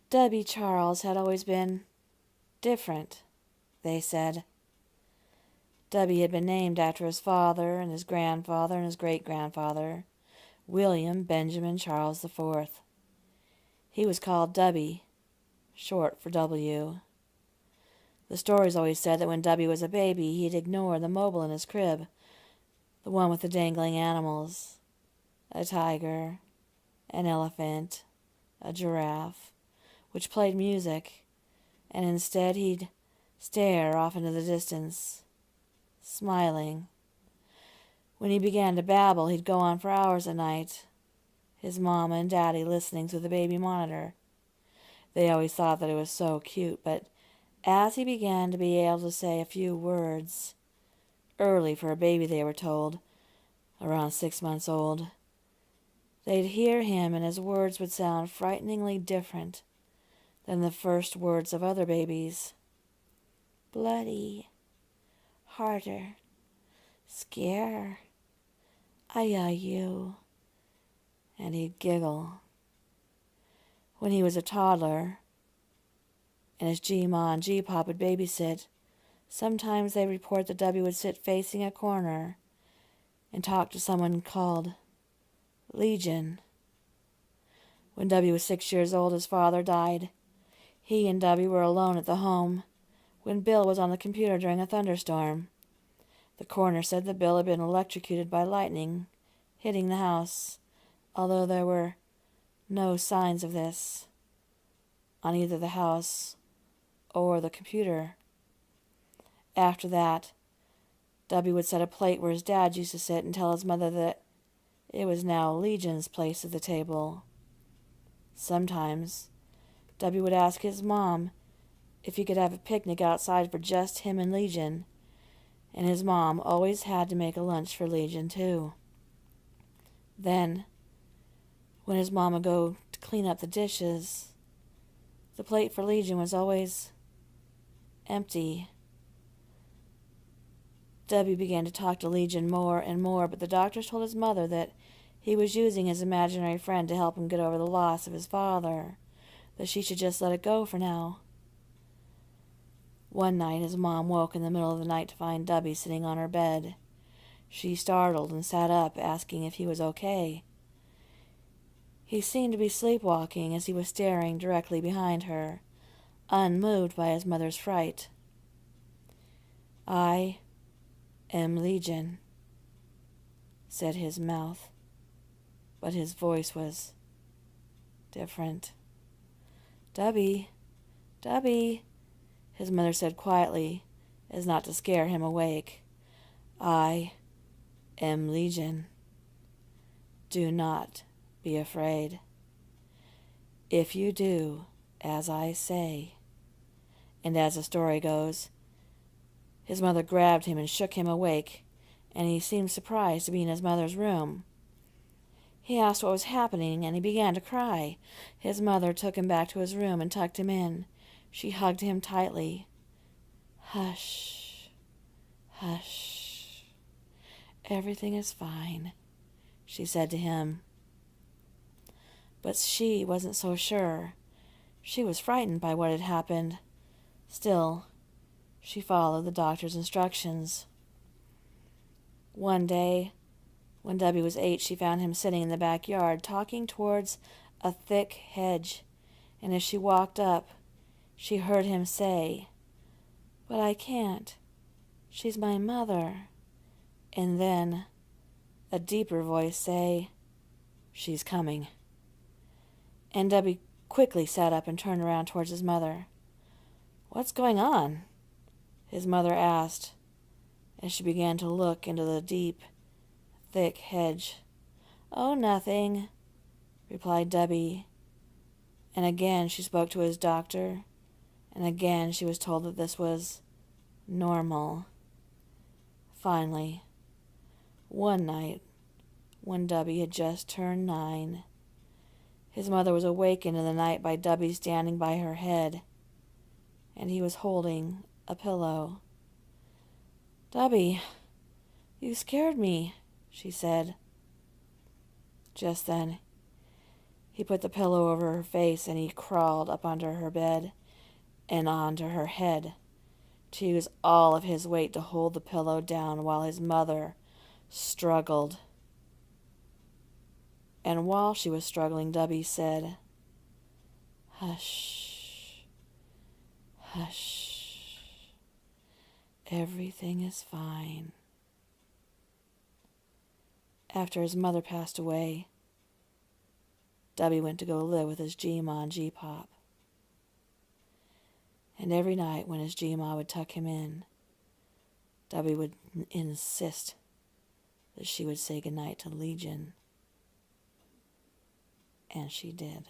Debbie Charles had always been different, they said. Debbie had been named after his father and his grandfather and his great-grandfather, William Benjamin Charles IV. He was called Dubby, short for W. The stories always said that when Dubby was a baby, he'd ignore the mobile in his crib, the one with the dangling animals, a tiger, an elephant, a giraffe, which played music, and instead he'd stare off into the distance, smiling. When he began to babble, he'd go on for hours a night, his mama and daddy listening through the baby monitor. They always thought that it was so cute, but as he began to be able to say a few words, early for a baby they were told, around 6 months old, they'd hear him and his words would sound frighteningly different than the first words of other babies. Bloody, harder, scare, you, and he'd giggle. When he was a toddler, and his G-Ma and G-Pop would babysit, sometimes they'd report that Debbie would sit facing a corner and talk to someone called Legion. When Debbie was 6 years old, his father died. He and Debbie were alone at the home when Bill was on the computer during a thunderstorm. The coroner said that Bill had been electrocuted by lightning hitting the house, although there were no signs of this on either the house or the computer. After that, Debbie would set a plate where his dad used to sit and tell his mother that it was now Legion's place at the table. Sometimes, Debbie would ask his mom if he could have a picnic outside for just him and Legion, and his mom always had to make a lunch for Legion, too. Then, when his mom would go to clean up the dishes, the plate for Legion was always empty. Debbie began to talk to Legion more and more, but the doctors told his mother that he was using his imaginary friend to help him get over the loss of his father, that she should just let it go for now. One night his mom woke in the middle of the night to find Debbie sitting on her bed. She startled and sat up, asking if he was okay. He seemed to be sleepwalking as he was staring directly behind her, unmoved by his mother's fright. "I am Legion," said his mouth, but his voice was different. "Debbie, Debbie," his mother said quietly, as not to scare him awake. "I am Legion. Do not be afraid. If you do as I say," and as the story goes, his mother grabbed him and shook him awake, and he seemed surprised to be in his mother's room. He asked what was happening, and he began to cry. His mother took him back to his room and tucked him in. She hugged him tightly. "Hush, hush. Everything is fine," she said to him. But she wasn't so sure. She was frightened by what had happened. Still, she followed the doctor's instructions. One day, when Debbie was 8, she found him sitting in the backyard, talking towards a thick hedge, and as she walked up, she heard him say, "But I can't. She's my mother." And then a deeper voice say, "She's coming." And Debbie quickly sat up and turned around towards his mother. "What's going on?" his mother asked, as she began to look into the deep, thick hedge. "Oh, nothing," replied Debbie. And again she spoke to his doctor, and again she was told that this was normal. Finally, one night, when Debbie had just turned 9, his mother was awakened in the night by Debbie standing by her head, and he was holding a pillow. "Debbie, you scared me," she said. Just then, He put the pillow over her face and he crawled up under her bed and onto her head to use all of his weight to hold the pillow down while his mother struggled. And while she was struggling, Dubby said, "Hush, hush, everything is fine." After his mother passed away, Dubby went to go live with his G-Ma and G-Pop. And every night when his G-Ma would tuck him in, Dubby would insist that she would say goodnight to Legion. And she did.